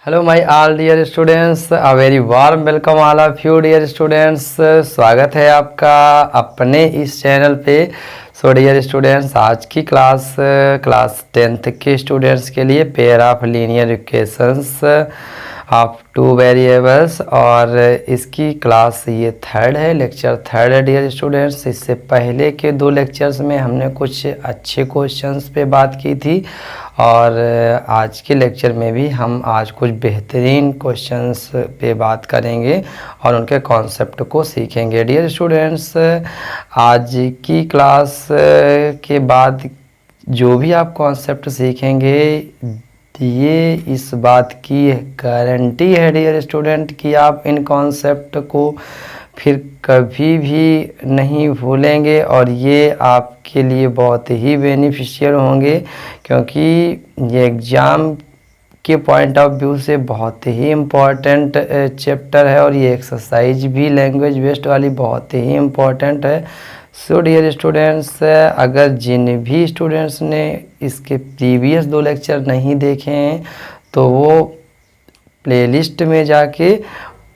Hello my all dear students, a very warm welcome all of you dear students. स्वागत है आपका अपने इस चैनल पे। सो डियर स्टूडेंट्स, आज की क्लास 10th के स्टूडेंट्स के लिए pair of linear equations of two variables, और इसकी क्लास ये थर्ड है, लेक्चर थर्ड है डियर स्टूडेंट्स। इससे पहले के दो लेक्चर्स में हमने कुछ अच्छे क्वेश्चंस पे बात की थी, और आज के लेक्चर में भी हम आज कुछ बेहतरीन क्वेश्चंस पे बात करेंगे और उनके कॉन्सेप्ट को सीखेंगे डियर स्टूडेंट्स। आज की क्लास के बाद जो भी आप कॉन्सेप्ट सीखेंगे, ये इस बात की गारंटी है डियर स्टूडेंट कि आप इन कॉन्सेप्ट को फिर कभी भी नहीं भूलेंगे और ये आपके लिए बहुत ही बेनिफिशियल होंगे, क्योंकि ये एग्ज़ाम के पॉइंट ऑफ व्यू से बहुत ही इम्पॉर्टेंट चैप्टर है और ये एक्सरसाइज भी लैंग्वेज बेस्ड वाली बहुत ही इम्पॉर्टेंट है। सो डियर स्टूडेंट्स, अगर जिन भी स्टूडेंट्स ने इसके प्रीवियस दो लेक्चर नहीं देखे हैं तो वो प्लेलिस्ट में जाके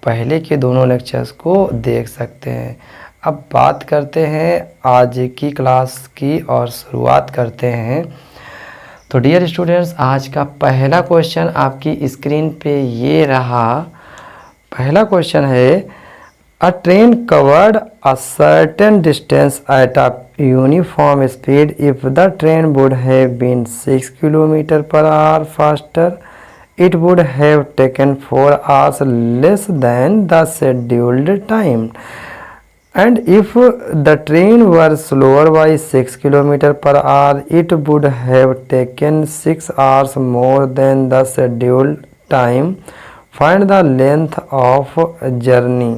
पहले के दोनों लेक्चर्स को देख सकते हैं। अब बात करते हैं आज की क्लास की और शुरुआत करते हैं। तो डियर स्टूडेंट्स, आज का पहला क्वेश्चन आपकी स्क्रीन पे ये रहा। पहला क्वेश्चन है, a train covered a certain distance at a uniform speed if the train would have been 6 kilometre per hour faster it would have taken 4 hours less than the scheduled time, and if the train were slower by 6 kilometer per hour it would have taken 6 hours more than the scheduled time. Find the length of journey.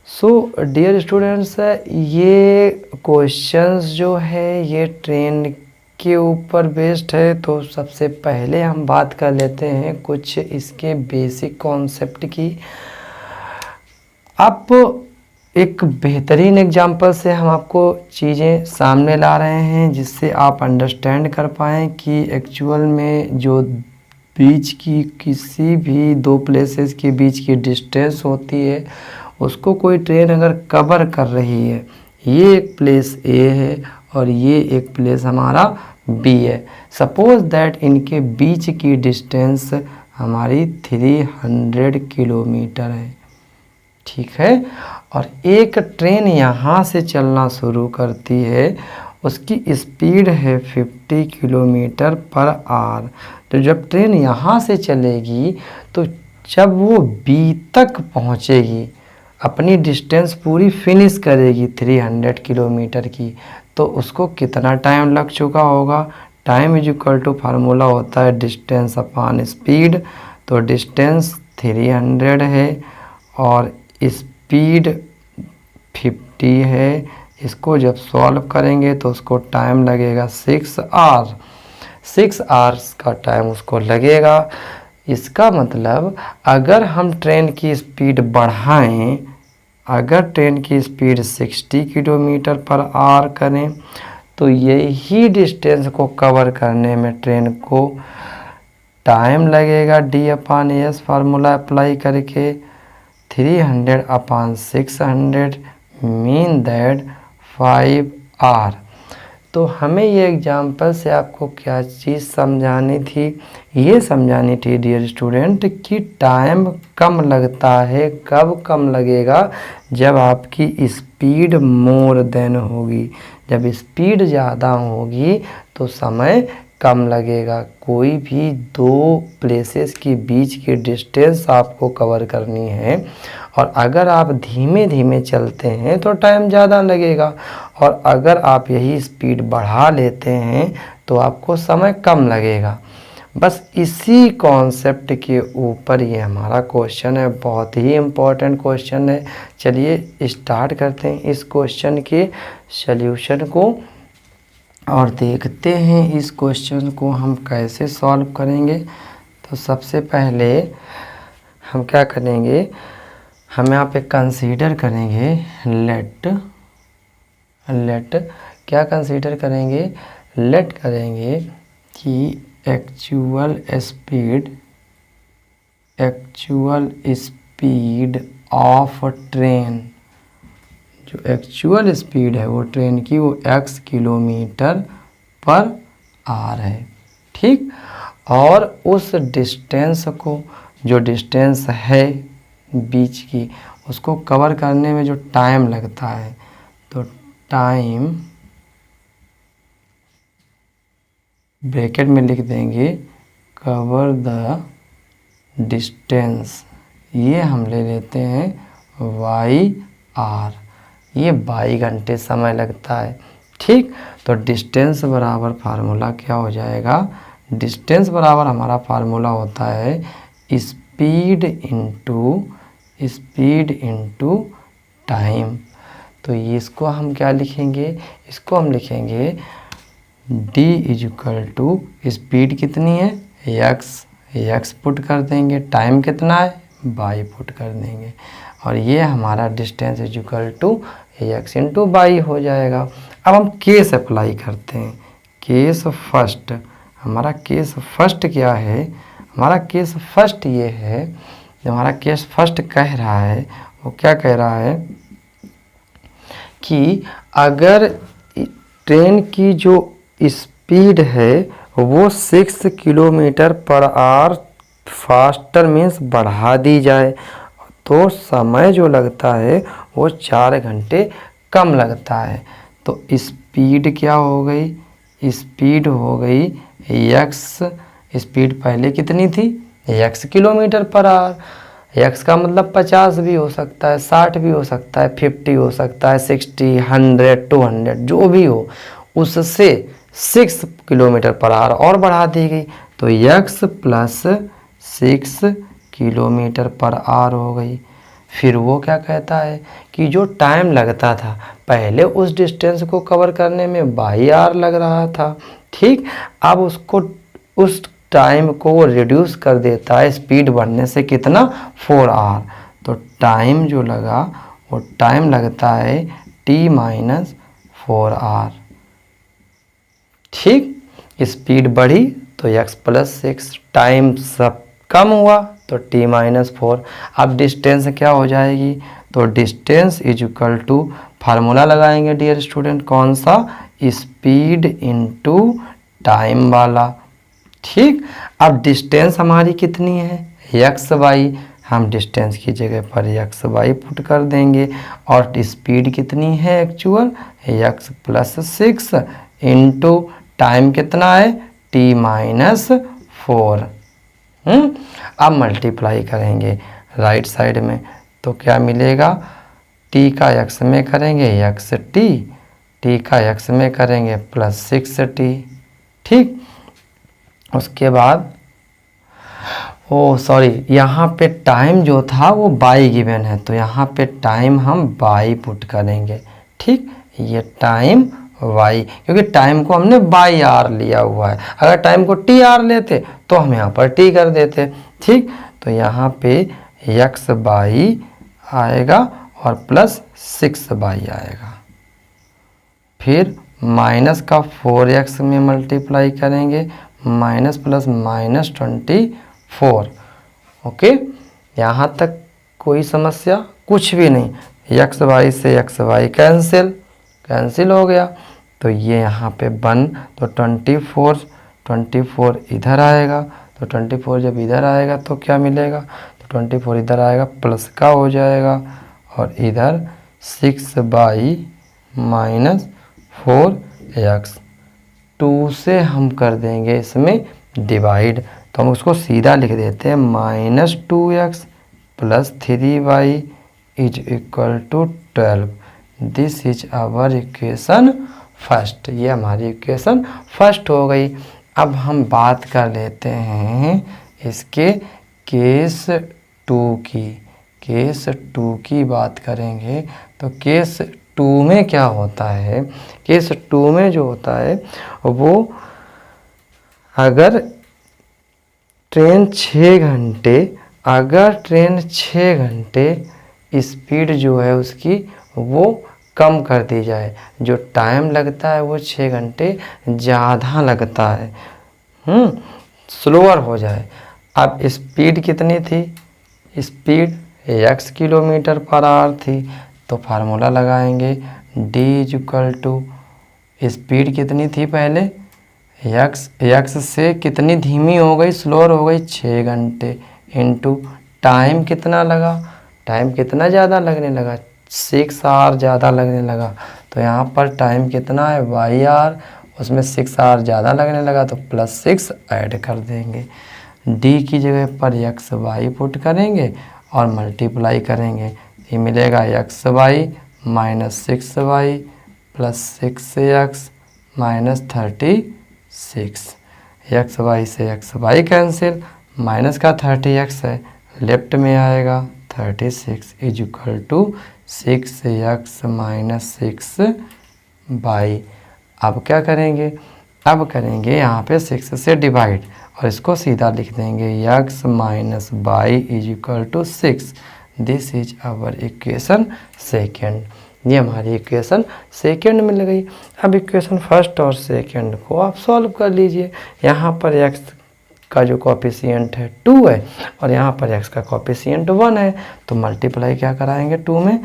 So dear students, ये questions जो है ये train के ऊपर based है। तो सबसे पहले हम बात कर लेते हैं कुछ इसके बेसिक कॉन्सेप्ट की। अब एक बेहतरीन एग्जांपल से हम आपको चीज़ें सामने ला रहे हैं जिससे आप अंडरस्टैंड कर पाएँ कि एक्चुअल में जो बीच की किसी भी दो प्लेसेस के बीच की डिस्टेंस होती है उसको कोई ट्रेन अगर कवर कर रही है, ये एक प्लेस ए है और ये एक प्लेस हमारा बी है। सपोज दैट इनके बीच की डिस्टेंस हमारी 300 किलोमीटर है, ठीक है। और एक ट्रेन यहाँ से चलना शुरू करती है, उसकी स्पीड है 50 किलोमीटर पर आवर। तो जब ट्रेन यहाँ से चलेगी तो जब वो बी तक पहुँचेगी, अपनी डिस्टेंस पूरी फिनिश करेगी 300 किलोमीटर की, तो उसको कितना टाइम लग चुका होगा। Time is equal to formula होता है डिस्टेंस अपॉन स्पीड। तो डिस्टेंस 300 है और स्पीड 50 है। इसको जब सॉल्व करेंगे तो उसको टाइम लगेगा 6 आवर्स। 6 आवर्स का टाइम उसको लगेगा। इसका मतलब अगर हम ट्रेन की स्पीड बढ़ाएं, अगर ट्रेन की स्पीड 60 किलोमीटर पर आवर करें तो यही डिस्टेंस को कवर करने में ट्रेन को टाइम लगेगा D/S फार्मूला अप्लाई करके 300/600 मीन दैट 5 आवर। तो हमें ये एग्जाम्पल से आपको क्या चीज़ समझानी थी, ये समझानी थी डियर स्टूडेंट कि टाइम कम लगता है। कब कम लगेगा? जब आपकी स्पीड मोर देन होगी। जब स्पीड ज़्यादा होगी तो समय कम लगेगा। कोई भी दो प्लेसेस के बीच की डिस्टेंस आपको कवर करनी है और अगर आप धीमे धीमे चलते हैं तो टाइम ज़्यादा लगेगा, और अगर आप यही स्पीड बढ़ा लेते हैं तो आपको समय कम लगेगा। बस इसी कॉन्सेप्ट के ऊपर ये हमारा क्वेश्चन है, बहुत ही इम्पोर्टेंट क्वेश्चन है। चलिए स्टार्ट करते हैं इस क्वेश्चन के सल्यूशन को और देखते हैं इस क्वेश्चन को हम कैसे सॉल्व करेंगे। तो सबसे पहले हम क्या करेंगे, हम यहाँ पे कंसीडर करेंगे लेट क्या कंसीडर करेंगे, लेट करेंगे कि actual speed actual speed of train, जो एक्चुअल स्पीड है वो ट्रेन की वो x किलोमीटर पर आवर है। ठीक, और उस डिस्टेंस को, जो डिस्टेंस है बीच की, उसको कवर करने में जो टाइम लगता है, तो टाइम ब्रैकेट में लिख देंगे कवर द डिस्टेंस, ये हम ले लेते हैं वाई आर, ये 22 घंटे समय लगता है। ठीक, तो डिस्टेंस बराबर फार्मूला क्या हो जाएगा, डिस्टेंस बराबर हमारा फार्मूला होता है स्पीड इनटू टाइम। तो ये इसको हम क्या लिखेंगे, इसको हम लिखेंगे d इजिकल टू स्पीड कितनी है x पुट कर देंगे, टाइम कितना है y पुट कर देंगे, और ये हमारा distance is equal to x into y हो जाएगा। अब हम केस अप्लाई करते हैं, केस फर्स्ट, हमारा केस फर्स्ट क्या है, हमारा केस फर्स्ट ये है, जो हमारा केस फर्स्ट कह रहा है वो क्या कह रहा है कि अगर ट्रेन की जो स्पीड है वो 6 kilometre per hour faster means बढ़ा दी जाए, तो समय जो लगता है वो 4 घंटे कम लगता है। तो स्पीड क्या हो गई, स्पीड हो गई x, स्पीड पहले कितनी थी x kilometre per our, x का मतलब 50 भी हो सकता है, 60 भी हो सकता है, 50 हो सकता है, 60, 100, 200 जो भी हो, उससे 6 किलोमीटर पर आवर और बढ़ा दी गई, तो x plus 6 kilometre per our हो गई। फिर वो क्या कहता है कि जो टाइम लगता था पहले उस डिस्टेंस को कवर करने में 22 आवर लग रहा था, ठीक, अब उसको उस टाइम को वो रिड्यूस कर देता है स्पीड बढ़ने से, कितना 4 आवर, तो टाइम जो लगा वो टाइम लगता है t माइनस 4 आवर। ठीक, स्पीड बढ़ी तो x प्लस 6, टाइम सब कम हुआ तो t माइनस 4। अब डिस्टेंस क्या हो जाएगी, तो distance is equal to formula लगाएंगे डियर स्टूडेंट, कौन सा, स्पीड इनटू टाइम वाला। ठीक, अब डिस्टेंस हमारी कितनी है एक्स वाई, हम डिस्टेंस की जगह पर एक्स वाई पुट कर देंगे, और स्पीड कितनी है actual x plus 6 into time कितना है टी माइनस 4। अब मल्टीप्लाई करेंगे राइट साइड में, तो क्या मिलेगा, टी का एक्स में करेंगे एक्स टी का एक्स में करेंगे प्लस 6t। ठीक, उसके बाद यहाँ पे टाइम जो था वो बाई गिवन है, तो यहाँ पे टाइम हम बाई पुट करेंगे। ठीक, ये टाइम वाई, क्योंकि टाइम को हमने बाई आर लिया हुआ है, अगर टाइम को टी आर लेते तो हम यहाँ पर टी कर देते। ठीक, तो यहाँ पे एक्स बाई आएगा और प्लस 6 बाई आएगा, फिर माइनस का 4x में मल्टीप्लाई करेंगे, माइनस प्लस माइनस 24। ओके, यहाँ तक कोई समस्या कुछ भी नहीं, एक्स वाई से एक्स वाई कैंसिल हो गया, तो ये यहाँ पे 1, तो 24 इधर आएगा, तो 24 जब इधर आएगा तो क्या मिलेगा, तो 24 इधर आएगा प्लस का हो जाएगा, और इधर 6 बाई माइनस 4x, 2 से हम कर देंगे इसमें डिवाइड, तो हम उसको सीधा लिख देते हैं minus 2x plus 3y is equal to 12। This is our equation first, ये हमारी इक्वेशन फर्स्ट हो गई। अब हम बात कर लेते हैं इसके केस 2 की बात करेंगे। तो केस 2 में क्या होता है, केस 2 में जो होता है वो, अगर ट्रेन 6 घंटे स्पीड जो है उसकी वो कम कर दी जाए, जो टाइम लगता है वो 6 घंटे ज़्यादा लगता है, स्लोअर हो जाए। अब स्पीड कितनी थी, speed x kilometre per our थी, तो फार्मूला लगाएंगे d इक्वल टू स्पीड कितनी थी पहले x से कितनी धीमी हो गई, स्लोअर हो गई 6 घंटे, इनटू टाइम कितना लगा, टाइम कितना ज़्यादा लगने लगा 6 आवर ज़्यादा लगने लगा, तो यहाँ पर टाइम कितना है वाई आर, उसमें 6 आवर ज़्यादा लगने लगा तो +6 ऐड कर देंगे। डी की जगह पर एक्स वाई पुट करेंगे और मल्टीप्लाई करेंगे, ये मिलेगा x y minus 6y plus 6x minus 36। X y से एक्स वाई कैंसिल, माइनस का 30x है, लेफ्ट में आएगा 36 is equal to 6x minus 6y। अब क्या करेंगे, अब करेंगे यहाँ पे 6 से डिवाइड और इसको सीधा लिख देंगे x minus y is equal to 6। This is our equation second, ये हमारी इक्वेशन सेकेंड मिल गई। अब इक्वेशन फर्स्ट और सेकेंड को आप सॉल्व कर लीजिए। यहाँ पर x का जो कोफिशिएंट है 2 है और यहाँ पर x का कोफिशिएंट 1 है, तो मल्टीप्लाई क्या कराएंगे 2 में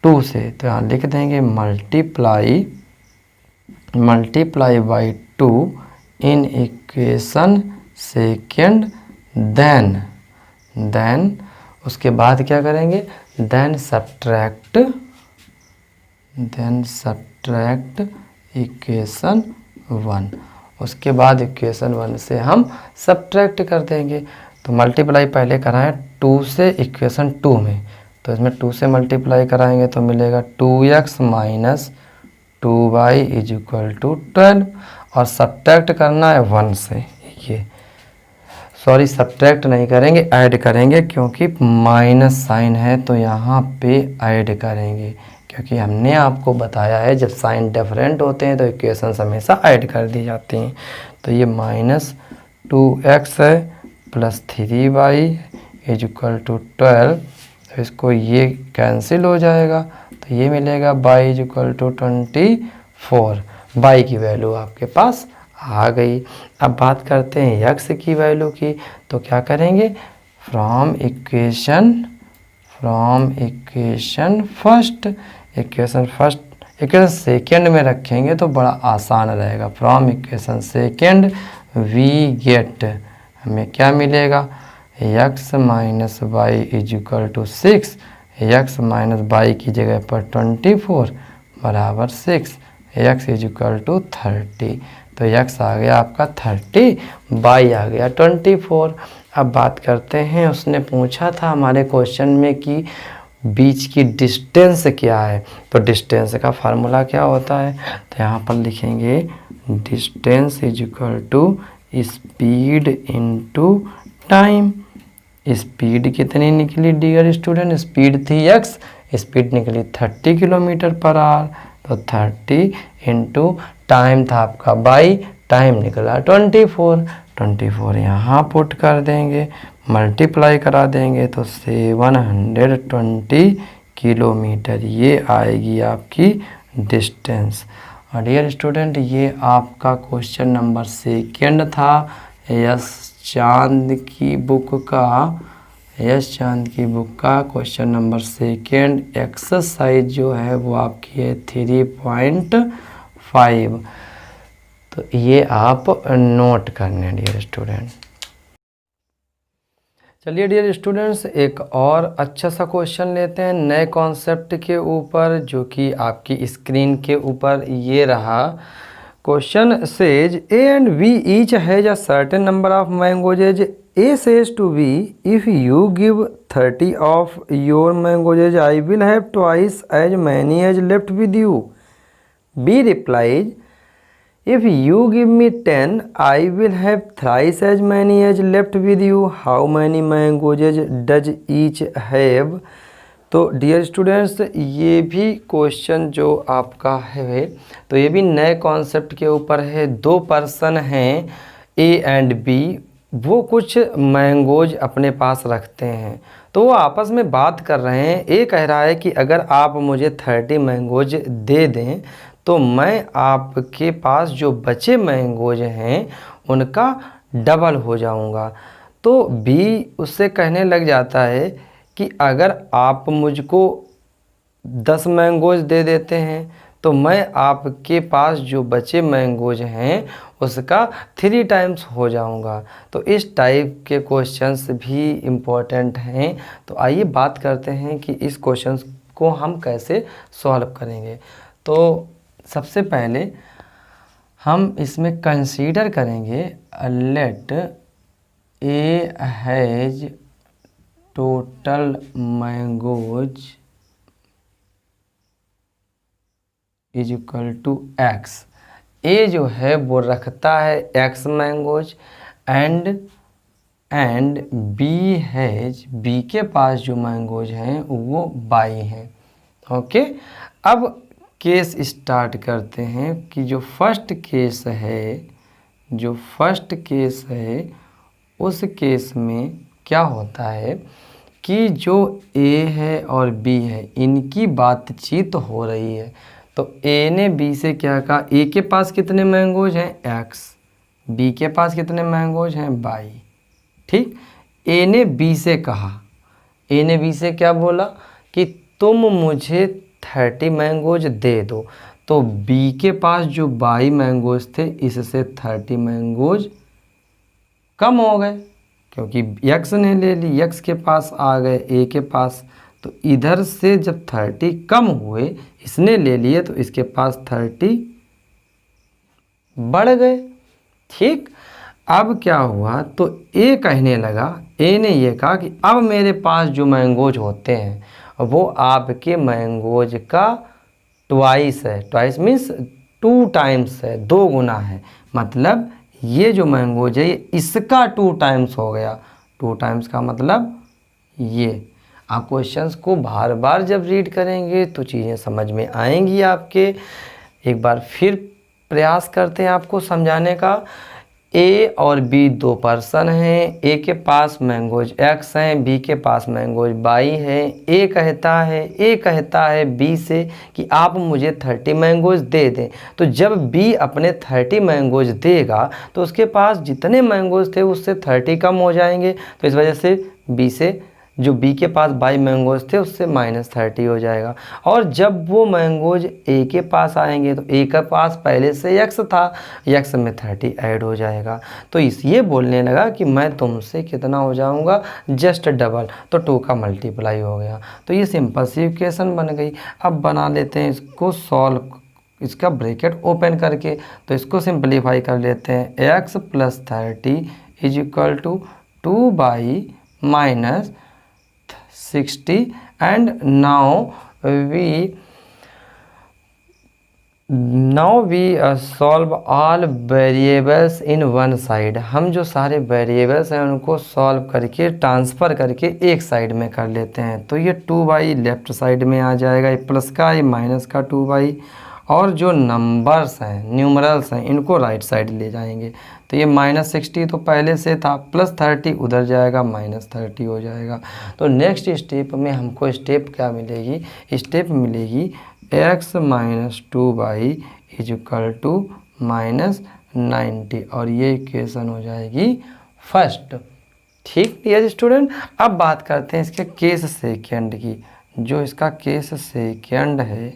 2 से, तो यहाँ लिख देंगे multiply by 2 in equation second, then उसके बाद क्या करेंगे, देन सब्ट्रैक्ट इक्वेशन 1, उसके बाद इक्वेशन 1 से हम सब्ट्रैक्ट कर देंगे। तो मल्टीप्लाई पहले कराएं 2 से इक्वेशन 2 में, तो इसमें 2 से मल्टीप्लाई कराएंगे तो मिलेगा 2x minus 2y is equal to 12 और सब्ट्रैक्ट करना है 1 से, ये सॉरी सब्ट्रैक्ट नहीं करेंगे, ऐड करेंगे क्योंकि माइनस साइन है तो यहाँ पे ऐड करेंगे, क्योंकि हमने आपको बताया है जब साइन डिफरेंट होते हैं तो इक्वेशंस हमेशा ऐड कर दी जाती हैं। तो ये माइनस 2x है plus 3y is equal to 12, तो इसको ये कैंसिल हो जाएगा तो ये मिलेगा y is equal to 24। y की वैल्यू आपके पास आ गई। अब बात करते हैं x की वैल्यू की, तो क्या करेंगे, फ्रॉम इक्वेशन इक्वेशन सेकेंड में रखेंगे तो बड़ा आसान रहेगा। From equation second we get, हमें क्या मिलेगा, x minus y is equal to 6, x minus y की जगह पर 24 बराबर 6, x इज इक्वल टू 30, तो x आ गया आपका 30, y आ गया 24। अब बात करते हैं, उसने पूछा था हमारे क्वेश्चन में कि बीच की डिस्टेंस क्या है, तो डिस्टेंस का फार्मूला क्या होता है, तो यहाँ पर लिखेंगे distance is equal to speed into time. Speed कितनी निकली डियर स्टूडेंट, स्पीड थी x, स्पीड निकली 30 किलोमीटर पर आवर, तो 30 इंटू टाइम था आपका बाई, टाइम निकला 24 यहाँ पुट कर देंगे, मल्टीप्लाई करा देंगे तो 720 किलोमीटर, ये आएगी आपकी डिस्टेंस। और डियर स्टूडेंट ये आपका क्वेश्चन नंबर सेकेंड था यस चांद की बुक का क्वेश्चन नंबर सेकेंड। एक्सरसाइज जो है वो आपकी है 3.5, तो ये आप नोट करने डियर स्टूडेंट। चलिए डियर स्टूडेंट्स एक और अच्छा सा क्वेश्चन लेते हैं नए कॉन्सेप्ट के ऊपर, जो कि आपकी स्क्रीन के ऊपर ये रहा। Question says A and B each has a certain number of mangoes. A says to B, if you give 30 of your mangoes, I will have twice as many as left with you. B replies, if you give me 10, I will have thrice as many as left with you. How many mangoes does each have? तो dear students ये भी question जो आपका है तो ये भी नए कॉन्सेप्ट के ऊपर है। दो पर्सन हैं A एंड B, वो कुछ मैंगोज अपने पास रखते हैं, तो वो आपस में बात कर रहे हैं। A कह रहा है कि अगर आप मुझे 30 मैंगोज दे दें तो मैं आपके पास जो बचे मैंगोज हैं उनका डबल हो जाऊंगा। तो बी उससे कहने लग जाता है कि अगर आप मुझको 10 मैंगोज दे देते हैं तो मैं आपके पास जो बचे मैंगोज हैं उसका 3 टाइम्स हो जाऊंगा। तो इस टाइप के क्वेश्चंस भी इम्पोर्टेंट हैं। तो आइए बात करते हैं कि इस क्वेश्चंस को हम कैसे सॉल्व करेंगे। तो सबसे पहले हम इसमें कंसीडर करेंगे let A has total mangoes is equal to X. A जो है वो रखता है X mangoes and B has, B के पास जो मैंगोज हैं वो बाई हैं। ओके, अब केस स्टार्ट करते हैं कि जो फर्स्ट केस है उस केस में क्या होता है कि जो ए है और बी है इनकी बातचीत हो रही है। तो ए ने बी से क्या कहा, ए के पास कितने मैंगोज हैं एक्स, बी के पास कितने मैंगोज हैं बाई। ठीक, ए ने बी से कहा, ए ने बी से क्या बोला कि तुम मुझे 30 मैंगोज दे दो। तो बी के पास जो बाई मैंगोज थे इससे 30 मैंगोज कम हो गए क्योंकि यक्स ने ले ली, यक्स के पास आ गए ए के पास। तो इधर से जब 30 कम हुए इसने ले लिए तो इसके पास 30 बढ़ गए। ठीक, अब क्या हुआ तो ए कहने लगा, ए ने ये कहा कि अब मेरे पास जो मैंगोज होते हैं वो आपके मैंगोज का ट्वाइस है। ट्वाइस मीन्स 2 टाइम्स है, 2 गुना है। मतलब ये जो मैंगोज है ये इसका 2 टाइम्स हो गया। 2 टाइम्स का मतलब ये। आप क्वेश्चंस को बार बार जब रीड करेंगे तो चीज़ें समझ में आएंगी आपके। एक बार फिर प्रयास करते हैं आपको समझाने का। ए और बी 2 पर्सन हैं, ए के पास मैंगोज एक्स हैं, बी के पास मैंगोज बाई हैं। ए कहता है बी से कि आप मुझे 30 मैंगोज दे दें। तो जब बी अपने 30 मैंगोज देगा तो उसके पास जितने मैंगोज थे उससे 30 कम हो जाएंगे। तो इस वजह से बी से जो बी के पास बाई मैंगोज थे उससे -30 हो जाएगा। और जब वो मैंगोज ए के पास आएंगे तो ए के पास पहले से एक्स था, एक्स में 30 ऐड हो जाएगा। तो ये बोलने लगा कि मैं तुमसे कितना हो जाऊंगा, जस्ट डबल। तो 2 का मल्टीप्लाई हो गया। तो ये सिंपल सी इक्वेशन बन गई। अब बना लेते हैं इसको सॉल्व, इसका ब्रैकेट ओपन करके। तो इसको सिंपलीफाई कर लेते हैं। X plus 30 is equal to 2 - -60 and now we solve all variables in one side। हम जो सारे वेरिएबल्स हैं उनको सॉल्व करके ट्रांसफ़र करके एक साइड में कर लेते हैं। तो ये 2 लेफ़्ट साइड में आ जाएगा, ये प्लस का ये माइनस का 2 और जो नंबर्स हैं न्यूमरल्स हैं इनको राइट साइड ले जाएंगे। तो ये -60 तो पहले से था, प्लस 30 उधर जाएगा, -30 हो जाएगा। तो नेक्स्ट स्टेप में हमको स्टेप क्या मिलेगी, स्टेप मिलेगी x - 2y is equal to -90 और ये इक्वेशन हो जाएगी फर्स्ट। ठीक डियर स्टूडेंट, अब बात करते हैं इसके केस सेकेंड की। जो इसका केस सेकेंड है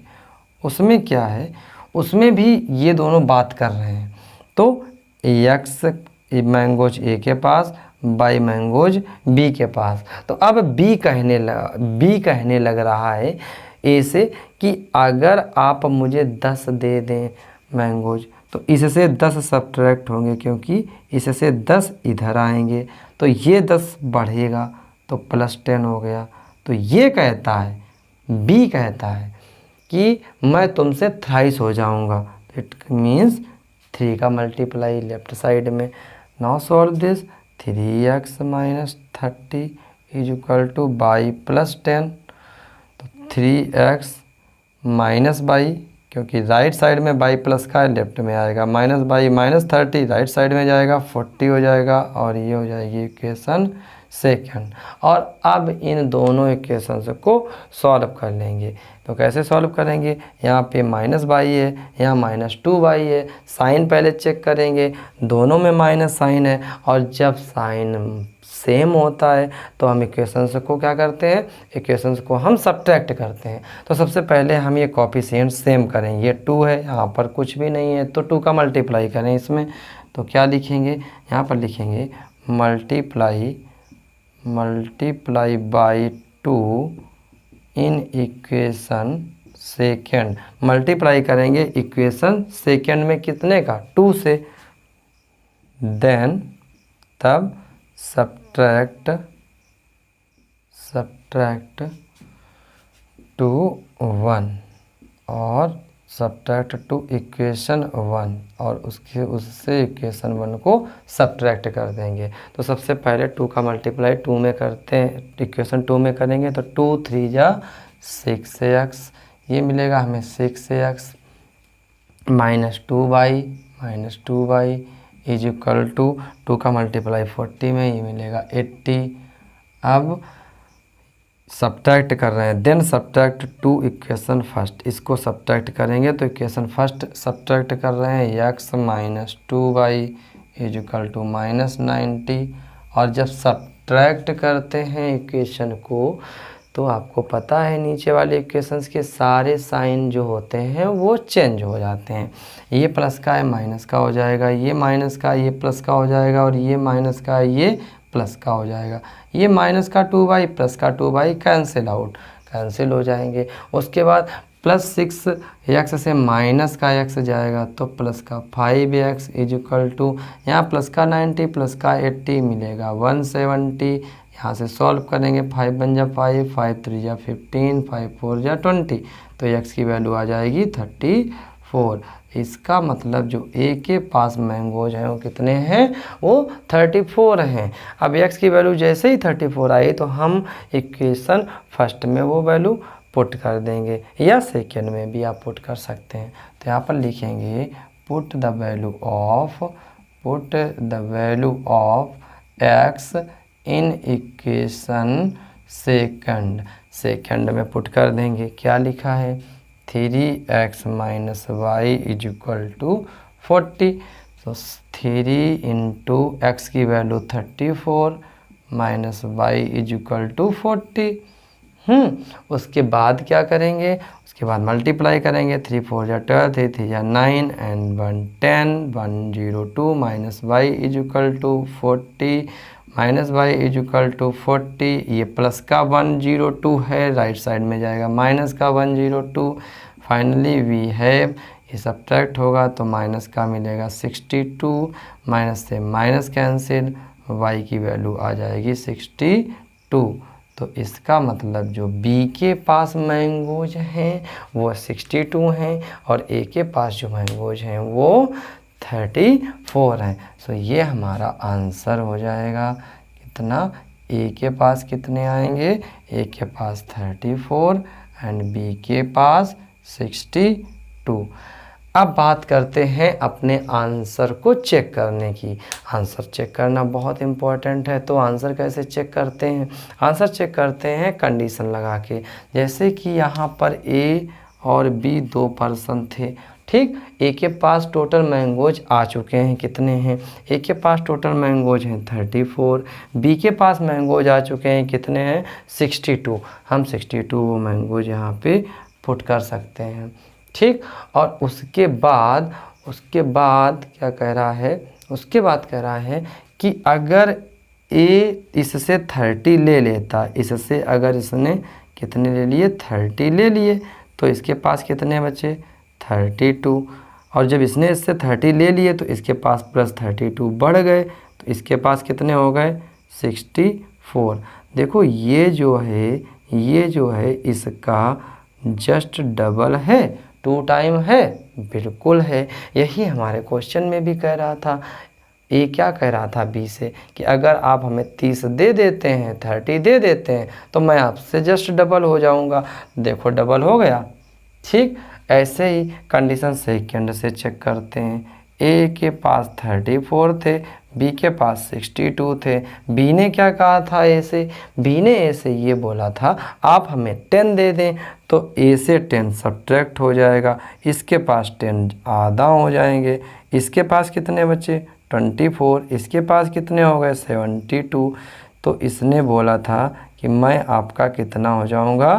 उसमें क्या है, उसमें भी ये दोनों बात कर रहे हैं। तो एक्स मैंगोज ए के पास, बाई मैंगोज बी के पास। तो अब बी कहने लग रहा है ए से कि अगर आप मुझे 10 दे दें मैंगोज तो इससे 10 सब्ट्रैक्ट होंगे क्योंकि इससे 10 इधर आएंगे तो ये 10 बढ़ेगा तो +10 हो गया। तो ये कहता है, बी कहता है कि मैं तुमसे थ्राइस हो जाऊंगा। इट मीन्स 3 का मल्टीप्लाई लेफ्ट साइड में। Now solve this. 3x - 30 is equal two by +10। तो 3x -बाई, क्योंकि राइट साइड में बाई प्लस का है लेफ्ट में आएगा, -बाई -30 राइट साइड में जाएगा 40 हो जाएगा और ये हो जाएगी इक्वेशन सेकंड। और अब इन दोनों इक्वेशंस को सॉल्व कर लेंगे। तो कैसे सॉल्व करेंगे, यहाँ पे -बाई है, यहाँ -2y है। साइन पहले चेक करेंगे, दोनों में माइनस साइन है और जब साइन सेम होता है तो हम इक्वेशंस को क्या करते हैं, इक्वेशंस को हम सब्ट्रैक्ट करते हैं। तो सबसे पहले हम ये कोएफिशिएंट सेम करें, ये 2 है, यहाँ पर कुछ भी नहीं है तो 2 का मल्टीप्लाई करें इसमें। तो क्या लिखेंगे, यहाँ पर लिखेंगे multiply by 2 in equation second. Multiply करेंगे इक्वेशन सेकेंड में कितने का, 2 से। देन तब सब्ट्रैक्ट 2 1 और सब्ट्रैक्ट 2 इक्वेशन 1 और उससे इक्वेशन 1 को सब्ट्रैक्ट कर देंगे। तो सबसे पहले 2 का मल्टीप्लाई 2 में करते हैं, इक्वेशन 2 में करेंगे तो 2 3 जा 6x, ये मिलेगा हमें 6x minus 2y is equal to 2 का मल्टीप्लाई 40 में, ये मिलेगा 80। अब सब्ट्रैक्ट कर रहे हैं, देन सब्ट्रैक्ट 2 इक्वेशन फर्स्ट, इसको सब्ट्रैक्ट करेंगे तो इक्वेशन फर्स्ट सब्ट्रैक्ट कर रहे हैं x minus 2y is equal to minus 90। और जब सब्ट्रैक्ट करते हैं इक्वेशन को तो आपको पता है नीचे वाले इक्वेशंस के सारे साइन जो होते हैं वो चेंज हो जाते हैं। ये प्लस का है माइनस का हो जाएगा, ये माइनस का ये प्लस का हो जाएगा और ये माइनस का ये प्लस का हो जाएगा। ये माइनस का 2y प्लस का 2y कैंसिल हो जाएंगे। उसके बाद प्लस 6x से माइनस का x जाएगा तो प्लस का 5x इज इक्वल टू, यहाँ प्लस का 90 प्लस का 80 मिलेगा 170। यहाँ से सॉल्व करेंगे, 5 बन जा 5, 5 3 जा 15, 5 4 जा 20, तो x की वैल्यू आ जाएगी 34। इसका मतलब जो a के पास मैंगोज हैं वो कितने हैं, वो 34 हैं। अब x की वैल्यू जैसे ही 34 आई तो हम इक्वेशन फर्स्ट में वो वैल्यू पुट कर देंगे या सेकेंड में भी आप पुट कर सकते हैं। तो यहाँ पर लिखेंगे put the value of x in equation second में पुट कर देंगे। क्या लिखा है, 3x minus y is equal to 40। तो 3 इंटू एक्स की value 34 minus y is equal to 40। उसके बाद क्या करेंगे, उसके बाद मल्टीप्लाई करेंगे, 3 4 जा 12, 3 3 जा 9 and 1 10, 102 minus y is equal to 40 minus y is equal to 40। ये प्लस का 102 है, राइट साइड में जाएगा माइनस का 102। फाइनली वी हैव, ये सब्ट्रैक्ट होगा तो माइनस का मिलेगा 62, माइनस से माइनस कैंसिल, y की वैल्यू आ जाएगी 62। तो इसका मतलब जो b के पास मैंगोज हैं वो 62 हैं और a के पास जो मैंगोज हैं वो 34 हैं। सो ये हमारा आंसर हो जाएगा कितना, a के पास कितने आएंगे, a के पास 34 एंड b के पास 62। अब बात करते हैं अपने आंसर को चेक करने की। आंसर चेक करना बहुत इम्पोर्टेंट है। तो आंसर कैसे चेक करते हैं, आंसर चेक करते हैं कंडीशन लगा के। जैसे कि यहाँ पर a और b 2 पर्सन थे, ठीक। a के पास टोटल मैंगोज आ चुके हैं, कितने हैं, a के पास टोटल मैंगोज हैं 34, b के पास मैंगोज आ चुके हैं, कितने हैं 62। हम 62 वो मैंगोज यहाँ पे पुट कर सकते हैं, ठीक। और उसके बाद क्या कह रहा है, उसके बाद कह रहा है कि अगर a इससे 30 ले लेता, इससे अगर इसने कितने ले लिए 30 ले लिए तो इसके पास कितने बचे 32। और जब इसने इससे 30 ले लिए तो इसके पास प्लस 32 बढ़ गए तो इसके पास कितने हो गए 64। देखो ये जो है इसका जस्ट डबल है, 2 टाइम है, बिल्कुल है। यही हमारे क्वेश्चन में भी कह रहा था। ए क्या कह रहा था बी से कि अगर आप हमें 30 दे देते हैं, 30 दे देते हैं तो मैं आपसे जस्ट डबल हो जाऊंगा। देखो डबल हो गया, ठीक। ऐसे ही कंडीशन सेकंड से चेक करते हैं। ए के पास 34 थे, बी के पास 62 थे। बी ने क्या कहा था ए से, बी ने ए से ये बोला था आप हमें 10 दे दें, तो ए से 10 सब्ट्रैक्ट हो जाएगा, इसके पास 10 आधा हो जाएंगे, इसके पास कितने बचे 24, इसके पास कितने हो गए 72। तो इसने बोला था कि मैं आपका कितना हो जाऊंगा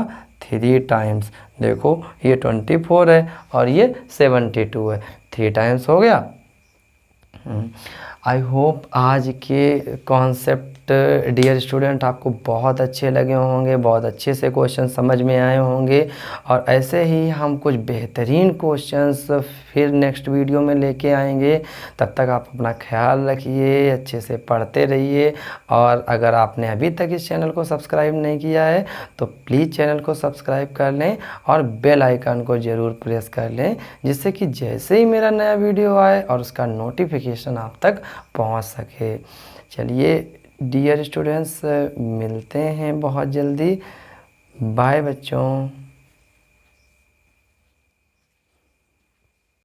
3 टाइम्स। देखो ये 24 है और ये 72 है, 3 टाइम्स हो गया। आई होप आज के कॉन्सेप्ट डियर स्टूडेंट आपको बहुत अच्छे लगे होंगे, बहुत अच्छे से क्वेश्चन समझ में आए होंगे। और ऐसे ही हम कुछ बेहतरीन क्वेश्चंस फिर नेक्स्ट वीडियो में लेके आएंगे। तब तक आप अपना ख्याल रखिए, अच्छे से पढ़ते रहिए। और अगर आपने अभी तक इस चैनल को सब्सक्राइब नहीं किया है तो प्लीज़ चैनल को सब्सक्राइब कर लें और बेल आइकन को ज़रूर प्रेस कर लें, जिससे कि जैसे ही मेरा नया वीडियो आए और उसका नोटिफिकेशन आप तक पहुंच सके। चलिए डियर स्टूडेंट्स, मिलते हैं बहुत जल्दी। बाय बच्चों।